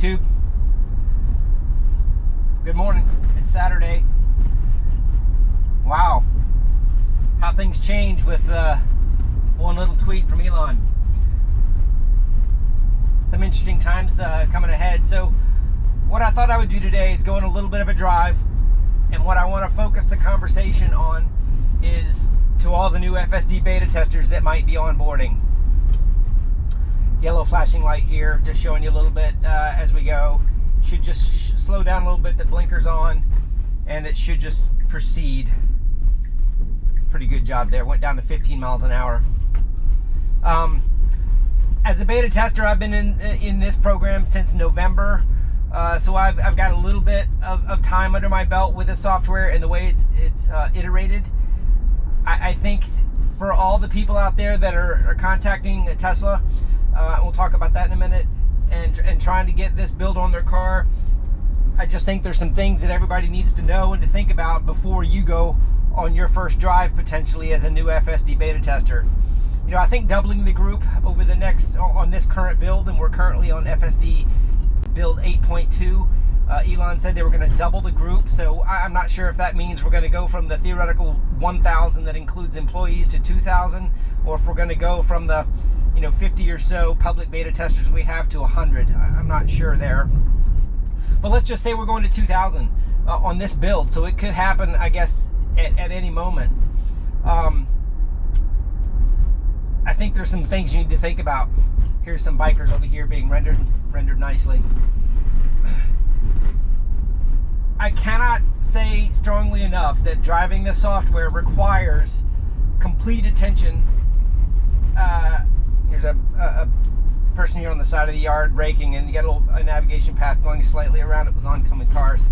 YouTube. Good morning. It's Saturday. Wow. How things change with one little tweet from Elon. Some interesting times coming ahead. So what I thought I would do today is go on a little bit of a drive, and what I want to focus the conversation on is to all the new FSD beta testers that might be onboarding. Yellow flashing light here, just showing you a little bit as we go. Should just slow down a little bit, the blinker's on, and it should just proceed. Pretty good job there, went down to 15 miles an hour. As a beta tester, I've been in this program since November, so I've got a little bit of time under my belt with the software and the way it's iterated. I think for all the people out there that are contacting a Tesla, we'll talk about that in a minute, and trying to get this build on their car, I just think there's some things that everybody needs to know and to think about before you go on your first drive potentially as a new FSD beta tester. You know, I think doubling the group over the next, on this current build, and we're currently on FSD build 8.2, Elon said they were going to double the group, so I'm not sure if that means we're going to go from the theoretical 1,000 that includes employees to 2,000, or if we're going to go from the 50 or so public beta testers we have to 100. I'm not sure there. But let's just say we're going to 2,000 on this build, so it could happen, I guess, at any moment. I think there's some things you need to think about. Here's some bikers over here being rendered nicely. I cannot say strongly enough that driving this software requires complete attention. Here's a person here on the side of the yard raking, and you got a navigation path going slightly around it with oncoming cars.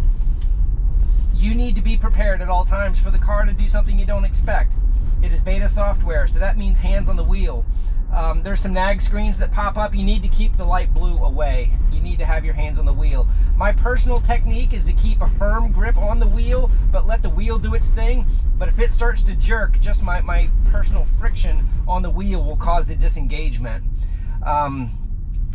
You need to be prepared at all times for the car to do something you don't expect. It is beta software, so that means hands on the wheel. There's some nag screens that pop up. You need to keep the light blue away. You need to have your hands on the wheel. My personal technique is to keep a firm grip on the wheel, but let the wheel do its thing. But if it starts to jerk, just my personal friction on the wheel will cause the disengagement.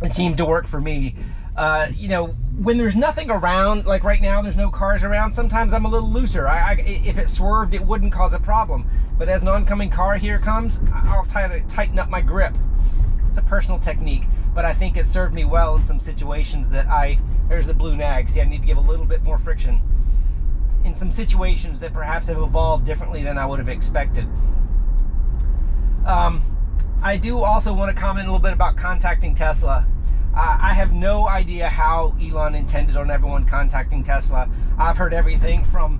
It seemed to work for me. When there's nothing around, like right now, there's no cars around, sometimes I'm a little looser. If it swerved, it wouldn't cause a problem. But as an oncoming car here comes, I'll try to tighten up my grip. It's a personal technique, but I think it served me well in some situations that there's the blue nag. See, I need to give a little bit more friction in some situations that perhaps have evolved differently than I would have expected. I do also want to comment a little bit about contacting Tesla. I have no idea how Elon intended on everyone contacting Tesla. I've heard everything from,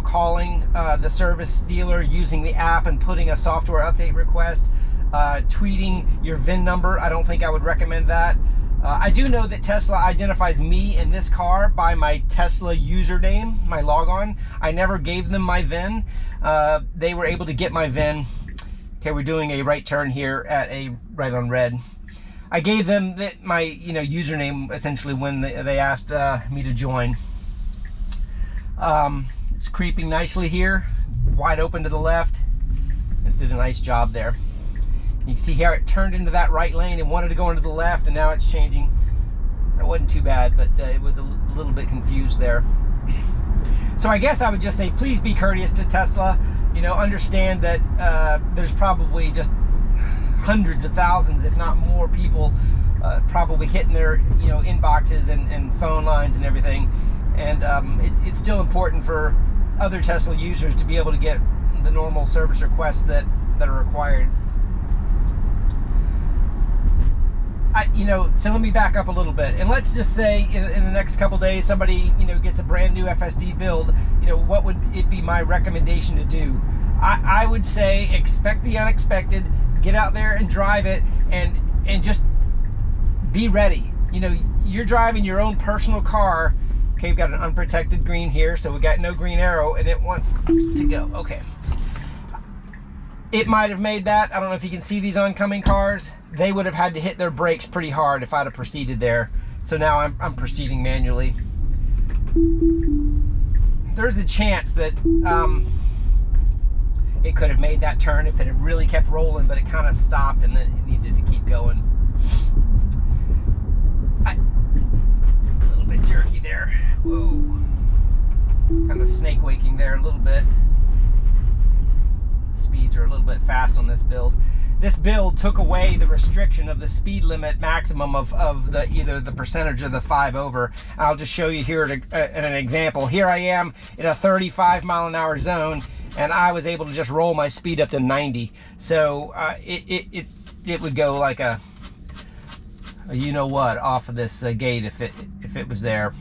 calling the service dealer using the app and putting a software update request, tweeting your VIN number. I don't think I would recommend that. I do know that Tesla identifies me in this car by my Tesla username, my logon. I never gave them my VIN. They were able to get my VIN. Okay, we're doing a right turn here at a right on red. I gave them my username essentially when they asked me to join. It's creeping nicely here, wide open to the left. It did a nice job there. You can see here it turned into that right lane and wanted to go into the left, and now it's changing. It wasn't too bad, but it was a little bit confused there. So I guess I would just say, please be courteous to Tesla. Understand that there's probably just hundreds of thousands, if not more, people probably hitting their inboxes and phone lines and everything, and it's still important for other Tesla users to be able to get the normal service requests that are required. So let me back up a little bit, and let's just say in the next couple days somebody gets a brand new FSD build. What would it be my recommendation to do? I would say expect the unexpected. Get out there and drive it, and just be ready. You're driving your own personal car. Okay, we've got an unprotected green here, so we got no green arrow, and it wants to go. Okay. It might have made that. I don't know if you can see these oncoming cars. They would have had to hit their brakes pretty hard if I'd have proceeded there. So now I'm proceeding manually. There's a chance that it could have made that turn if it had really kept rolling, but it kind of stopped and then it needed to keep going. little bit jerky there. Whoa. Kind of snake waking there a little bit. Speeds are a little bit fast on this build. This build took away the restriction of the speed limit maximum of the either the percentage or the 5/over. I'll just show you here an example. Here I am in a 35-mile-an-hour zone, and I was able to just roll my speed up to 90. So it would go like a you know what off of this gate if it was there.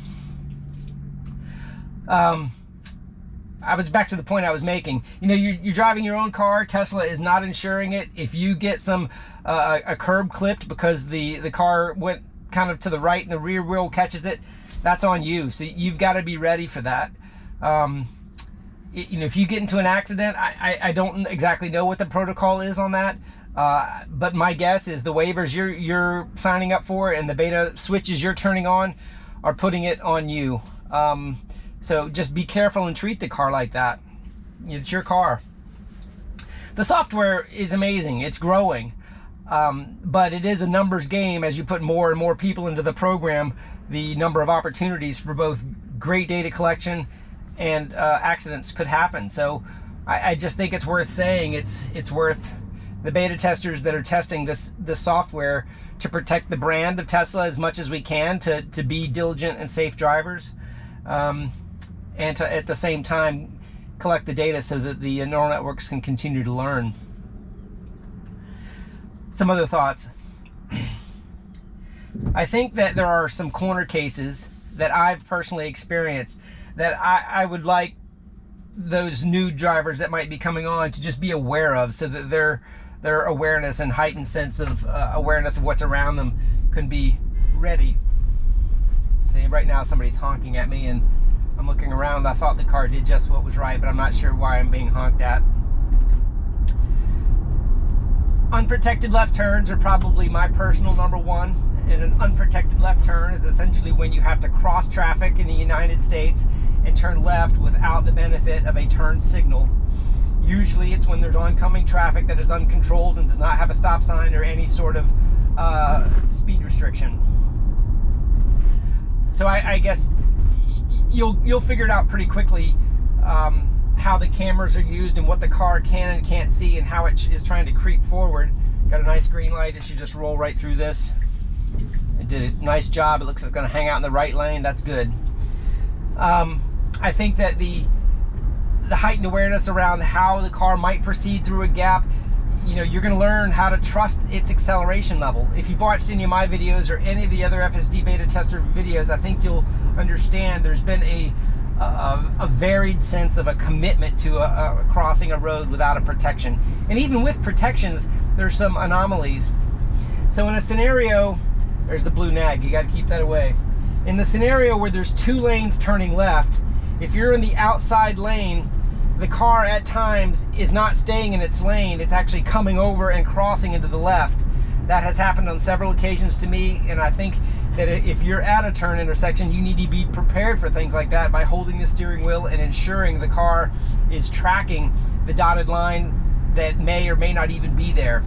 I was back to the point I was making. You know, you're driving your own car. Tesla is not insuring it. If you get a curb clipped because the car went kind of to the right and the rear wheel catches it, that's on you. So you've got to be ready for that. You know, if you get into an accident, I don't exactly know what the protocol is on that. But my guess is the waivers you're signing up for and the beta switches you're turning on are putting it on you. So just be careful and treat the car like that. It's your car. The software is amazing. It's growing. But it is a numbers game. As you put more and more people into the program, the number of opportunities for both great data collection and accidents could happen. So I just think it's worth saying it's worth the beta testers that are testing this software to protect the brand of Tesla as much as we can, to be diligent and safe drivers. And to, at the same time, collect the data so that the neural networks can continue to learn. Some other thoughts. I think that there are some corner cases that I've personally experienced that I would like those new drivers that might be coming on to just be aware of, so that their awareness and heightened sense of awareness of what's around them can be ready. See, right now somebody's honking at me and I'm looking around. I thought the car did just what was right, but I'm not sure why I'm being honked at. Unprotected left turns are probably my personal number one. And an unprotected left turn is essentially when you have to cross traffic in the United States and turn left without the benefit of a turn signal. Usually it's when there's oncoming traffic that is uncontrolled and does not have a stop sign or any sort of speed restriction. So I guess you'll figure it out pretty quickly how the cameras are used and what the car can and can't see and how it is trying to creep forward. Got a nice green light. It should just roll right through this. It did a nice job. It looks like it's going to hang out in the right lane. That's good. I think that the heightened awareness around how the car might proceed through a gap, you know, you're going to learn how to trust its acceleration level. If you've watched any of my videos or any of the other FSD beta tester videos, I think you'll understand there's been a varied sense of a commitment to crossing a road without a protection. And even with protections, there's some anomalies. So in a scenario, there's the blue nag, you got to keep that away. In the scenario where there's two lanes turning left, if you're in the outside lane, the car at times is not staying in its lane. It's actually coming over and crossing into the left. That has happened on several occasions to me, and I think that if you're at a turn intersection, you need to be prepared for things like that by holding the steering wheel and ensuring the car is tracking the dotted line that may or may not even be there.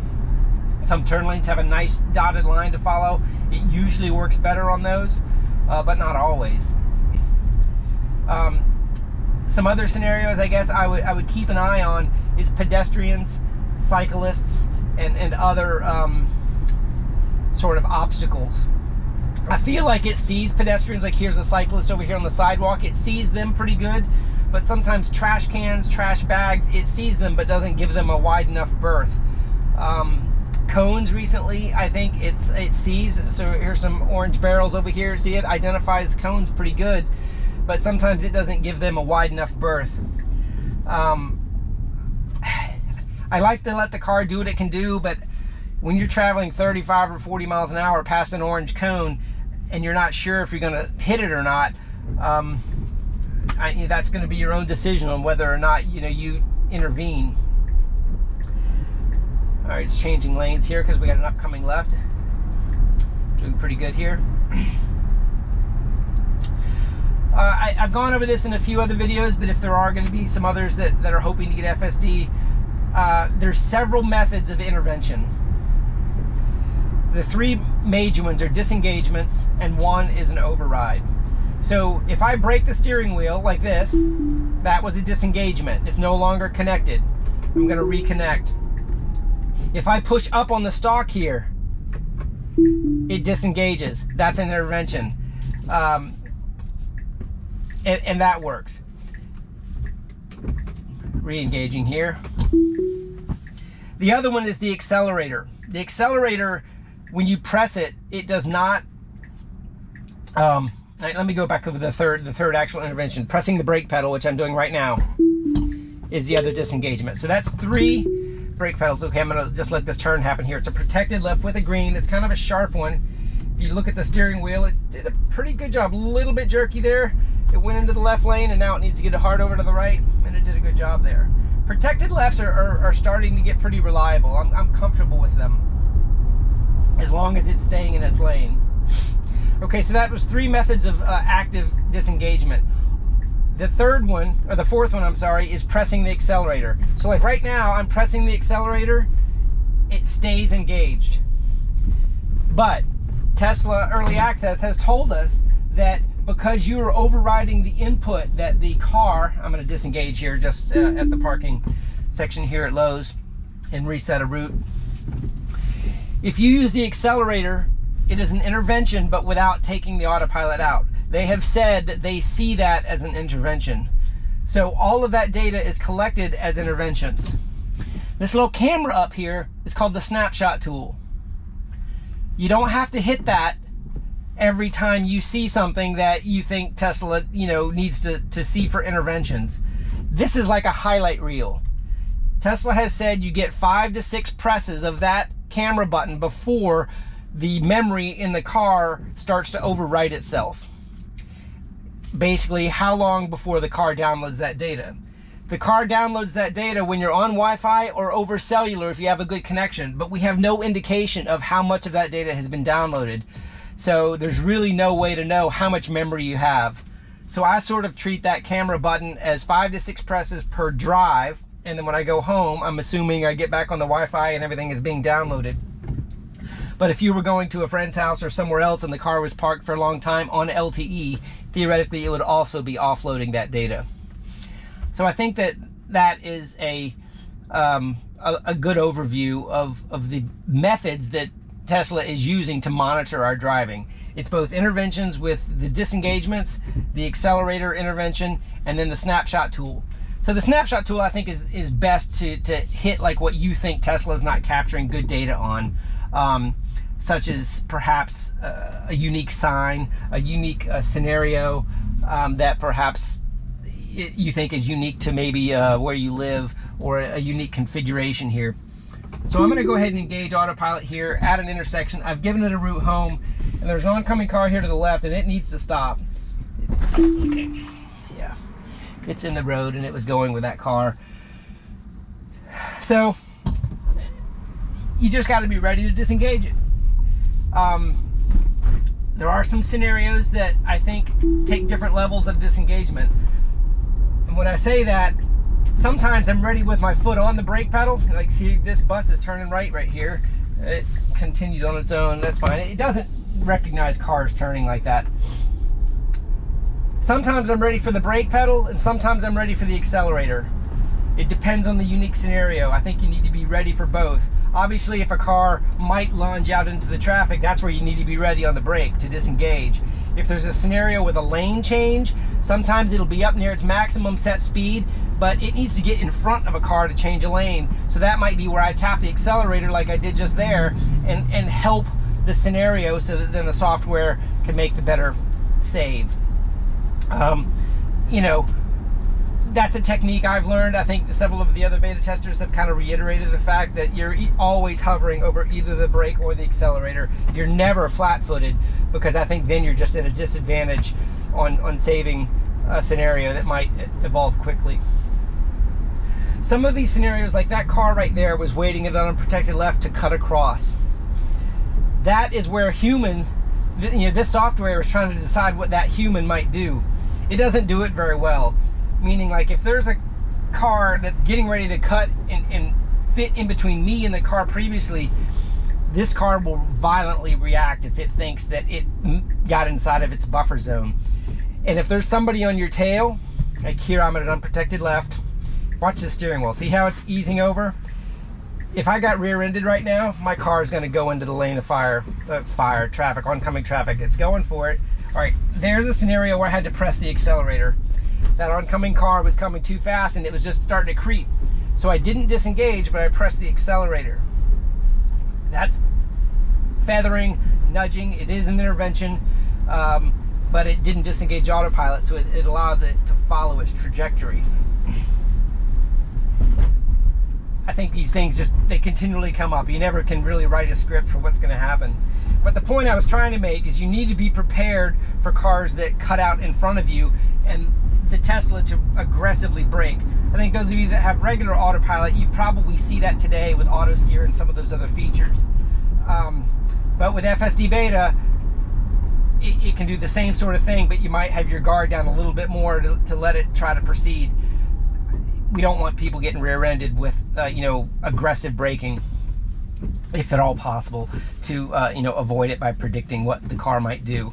Some turn lanes have a nice dotted line to follow. It usually works better on those, but not always. Some other scenarios I guess I would keep an eye on is pedestrians, cyclists, and other sort of obstacles. I feel like it sees pedestrians, like here's a cyclist over here on the sidewalk, it sees them pretty good, but sometimes trash cans, trash bags, it sees them but doesn't give them a wide enough berth. Cones recently, I think it sees, so here's some orange barrels over here, see, it identifies cones pretty good, but sometimes it doesn't give them a wide enough berth. I like to let the car do what it can do, but when you're traveling 35 or 40 miles an hour past an orange cone and you're not sure if you're going to hit it or not, that's going to be your own decision on whether or not you intervene. All right, it's changing lanes here because we got an upcoming left. Doing pretty good here. I've gone over this in a few other videos, but if there are going to be some others that are hoping to get FSD, there's several methods of intervention. The three major ones are disengagements, and one is an override. So if I break the steering wheel like this, that was a disengagement. It's no longer connected. I'm going to reconnect. If I push up on the stalk here, it disengages. That's an intervention. And that works. Re-engaging here. The other one is the accelerator. The accelerator, when you press it, it does not... let me go back over the third actual intervention. Pressing the brake pedal, which I'm doing right now, is the other disengagement. So that's 3 brake pedals. Okay, I'm gonna just let this turn happen here. It's a protected left with a green. It's kind of a sharp one. If you look at the steering wheel, it did a pretty good job. A little bit jerky there. It went into the left lane, and now it needs to get hard over to the right, and it did a good job there. Protected lefts are starting to get pretty reliable. I'm comfortable with them, as long as it's staying in its lane. Okay, so that was 3 methods of active disengagement. The third one, or the fourth one, I'm sorry, is pressing the accelerator. So like right now, I'm pressing the accelerator, it stays engaged. But Tesla Early Access has told us that because you are overriding the input that the car, I'm going to disengage here just at the parking section here at Lowe's and reset a route. If you use the accelerator, it is an intervention, but without taking the autopilot out. They have said that they see that as an intervention. So all of that data is collected as interventions. This little camera up here is called the snapshot tool. You don't have to hit that every time you see something that you think Tesla, needs to see for interventions. This is like a highlight reel. Tesla has said you get 5 to 6 presses of that camera button before the memory in the car starts to overwrite itself. Basically, how long before the car downloads that data? The car downloads that data when you're on Wi-Fi or over cellular if you have a good connection, but we have no indication of how much of that data has been downloaded. So there's really no way to know how much memory you have. So I sort of treat that camera button as 5 to 6 presses per drive, and then when I go home, I'm assuming I get back on the Wi-Fi and everything is being downloaded. But if you were going to a friend's house or somewhere else and the car was parked for a long time on LTE, theoretically it would also be offloading that data. So I think that is a good overview of the methods that Tesla is using to monitor our driving. It's both interventions with the disengagements, the accelerator intervention, and then the snapshot tool. So the snapshot tool, I think, is best to hit like what you think Tesla is not capturing good data on, such as perhaps a unique sign, a unique scenario that perhaps you think is unique to maybe where you live, or a unique configuration here. So I'm going to go ahead and engage autopilot here at an intersection. I've given it a route home, and there's an oncoming car here to the left, and it needs to stop. Okay, yeah, it's in the road, and it was going with that car. So you just got to be ready to disengage it. There are some scenarios that I think take different levels of disengagement. And when I say that, sometimes I'm ready with my foot on the brake pedal. Like, see, this bus is turning right here. It continued on its own. That's fine. It doesn't recognize cars turning like that. Sometimes I'm ready for the brake pedal, and sometimes I'm ready for the accelerator. It depends on the unique scenario. I think you need to be ready for both. Obviously, if a car might lunge out into the traffic, that's where you need to be ready on the brake to disengage. If there's a scenario with a lane change, sometimes it'll be up near its maximum set speed, but it needs to get in front of a car to change a lane. So that might be where I tap the accelerator like I did just there and help the scenario so that then the software can make the better save. That's a technique I've learned. I think several of the other beta testers have kind of reiterated the fact that you're always hovering over either the brake or the accelerator. You're never flat-footed, because I think then you're just at a disadvantage on saving a scenario that might evolve quickly. Some of these scenarios, like that car right there, was waiting at an unprotected left to cut across. That is where this software is trying to decide what that human might do. It doesn't do it very well. Meaning, like, if there's a car that's getting ready to cut and fit in between me and the car previously, this car will violently react if it thinks that it got inside of its buffer zone. And if there's somebody on your tail, like here I'm at an unprotected left, watch the steering wheel. See how it's easing over? If I got rear-ended right now, my car is going to go into the lane of traffic, oncoming traffic. It's going for it. All right, there's a scenario where I had to press the accelerator. That oncoming car was coming too fast and it was just starting to creep. So I didn't disengage, but I pressed the accelerator. That's feathering, nudging. It is an intervention, but it didn't disengage autopilot, so it allowed it to follow its trajectory. I think these things they continually come up. You never can really write a script for what's going to happen. But the point I was trying to make is you need to be prepared for cars that cut out in front of you and the Tesla to aggressively brake. I think those of you that have regular autopilot, you probably see that today with auto steer and some of those other features. But with FSD Beta, it can do the same sort of thing, but you might have your guard down a little bit more to let it try to proceed. We don't want people getting rear-ended with aggressive braking, if at all possible, to avoid it by predicting what the car might do.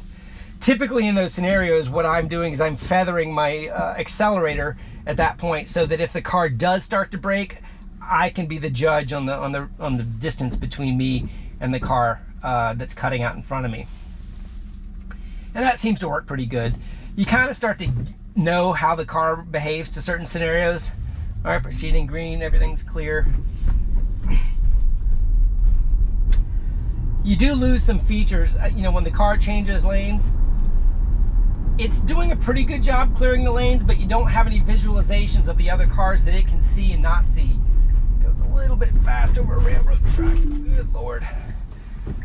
Typically in those scenarios, what I'm doing is I'm feathering my accelerator at that point, so that if the car does start to brake, I can be the judge on the distance between me and the car that's cutting out in front of me. And that seems to work pretty good. You kind of start to know how the car behaves to certain scenarios. All right, proceeding green, everything's clear. You do lose some features, when the car changes lanes. It's doing a pretty good job clearing the lanes, but you don't have any visualizations of the other cars that it can see and not see. It goes a little bit fast over railroad tracks. Good Lord.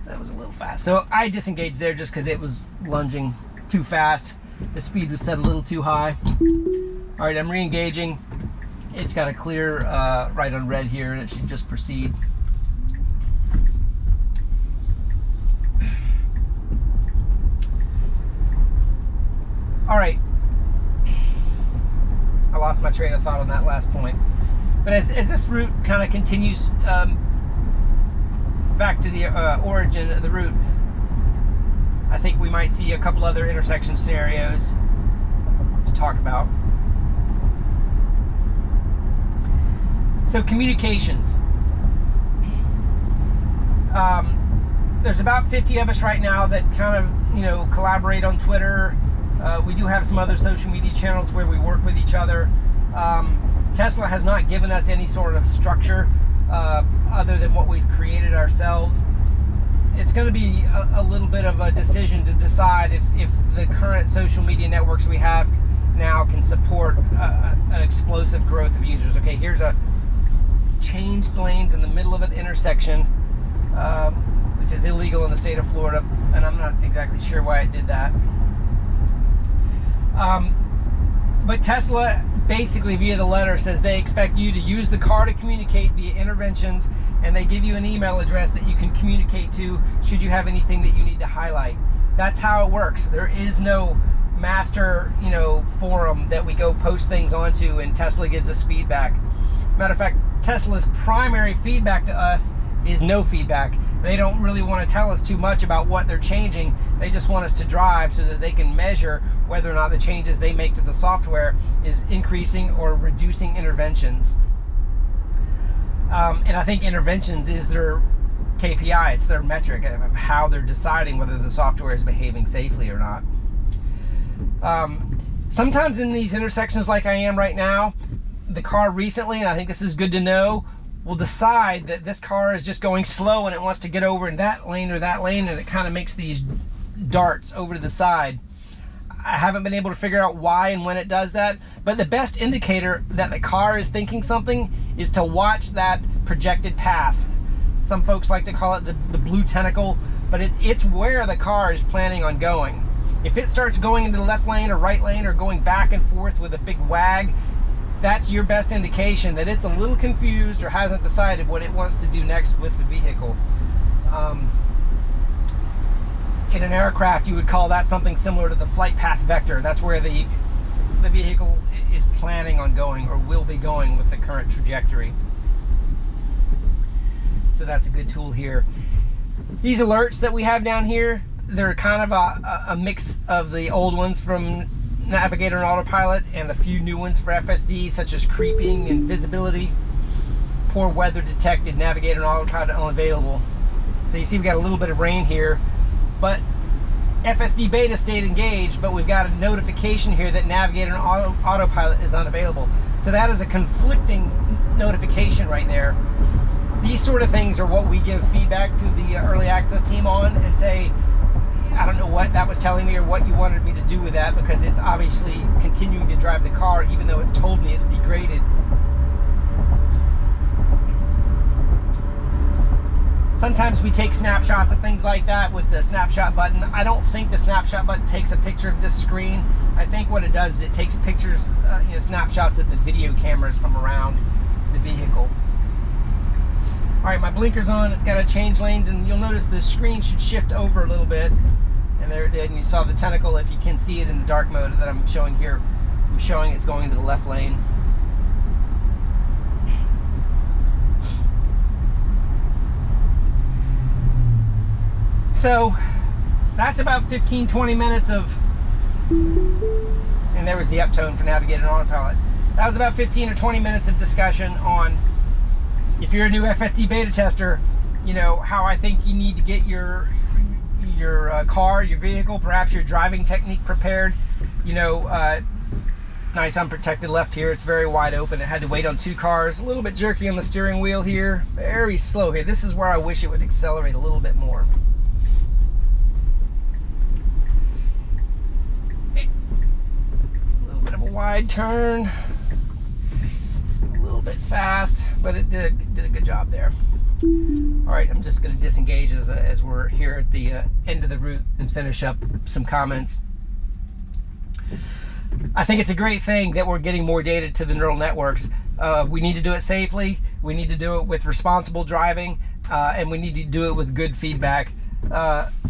That was a little fast. So I disengaged there just because it was lunging too fast. The speed was set a little too high. All right, I'm re-engaging. It's got a clear right on red here, and it should just proceed. All right. I lost my train of thought on that last point. But as this route kind of continues back to the origin of the route, I think we might see a couple other intersection scenarios to talk about. So communications. There's about 50 of us right now that kind of, collaborate on Twitter. We do have some other social media channels where we work with each other. Tesla has not given us any sort of structure other than what we've created ourselves. It's going to be a little bit of a decision to decide if the current social media networks we have now can support an explosive growth of users. Okay, here's a changed lanes in the middle of an intersection, which is illegal in the state of Florida, and I'm not exactly sure why it did that. But Tesla basically via the letter says they expect you to use the car to communicate via interventions, and they give you an email address that you can communicate to should you have anything that you need to highlight. That's how it works. There is no master, forum that we go post things onto and Tesla gives us feedback. Matter of fact, Tesla's primary feedback to us is no feedback. They don't really want to tell us too much about what they're changing. They just want us to drive so that they can measure whether or not the changes they make to the software is increasing or reducing interventions. And I think interventions is their KPI. It's their metric of how they're deciding whether the software is behaving safely or not. Sometimes in these intersections like I am right now, the car recently, and I think this is good to know, will decide that this car is just going slow and it wants to get over in that lane or that lane, and it kind of makes these darts over to the side. I haven't been able to figure out why and when it does that, but the best indicator that the car is thinking something is to watch that projected path. Some folks like to call it the blue tentacle, but it's where the car is planning on going. If it starts going into the left lane or right lane or going back and forth with a big wag, that's your best indication that it's a little confused or hasn't decided what it wants to do next with the vehicle. In an aircraft, you would call that something similar to the flight path vector. That's where the vehicle is planning on going or will be going with the current trajectory. So that's a good tool here. These alerts that we have down here, they're kind of a mix of the old ones from Navigator and Autopilot, and a few new ones for FSD, such as creeping and visibility. Poor weather detected, Navigator and Autopilot unavailable. So you see we got a little bit of rain here, but FSD Beta stayed engaged, but we've got a notification here that Navigator and Autopilot is unavailable. So that is a conflicting notification right there. These sort of things are what we give feedback to the early access team on and say, I don't know what that was telling me or what you wanted me to do with that, because it's obviously continuing to drive the car even though it's told me it's degraded. Sometimes we take snapshots of things like that with the snapshot button. I don't think the snapshot button takes a picture of this screen. I think what it does is it takes pictures, snapshots of the video cameras from around the vehicle. All right, my blinker's on. It's got to change lanes, and you'll notice the screen should shift over a little bit. And there it did, and you saw the tentacle, if you can see it in the dark mode that I'm showing here. I'm showing it's going to the left lane. So that's about 15-20 minutes of, and there was the uptone for Navigator and Autopilot. That was about 15 or 20 minutes of discussion on, if you're a new FSD beta tester, how I think you need to get your car, your vehicle, perhaps your driving technique prepared. Nice unprotected left here. It's very wide open. It had to wait on 2 cars. A little bit jerky on the steering wheel here. Very slow here. This is where I wish it would accelerate a little bit more. Wide turn, a little bit fast, but it did a good job there. All right, I'm just going to disengage as we're here at the end of the route and finish up some comments. I think it's a great thing that we're getting more data to the neural networks. We need to do it safely, we need to do it with responsible driving, and we need to do it with good feedback.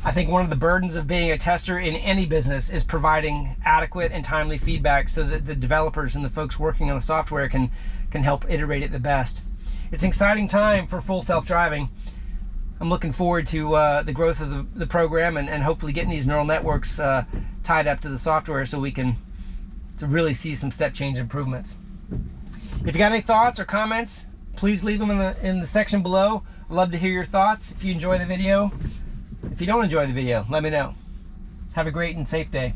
I think one of the burdens of being a tester in any business is providing adequate and timely feedback so that the developers and the folks working on the software can help iterate it the best. It's an exciting time for full self-driving. I'm looking forward to the growth of the program and hopefully getting these neural networks tied up to the software so we can really see some step change improvements. If you got any thoughts or comments, please leave them in the section below. I'd love to hear your thoughts. If you enjoy the video, if you don't enjoy the video, let me know. Have a great and safe day.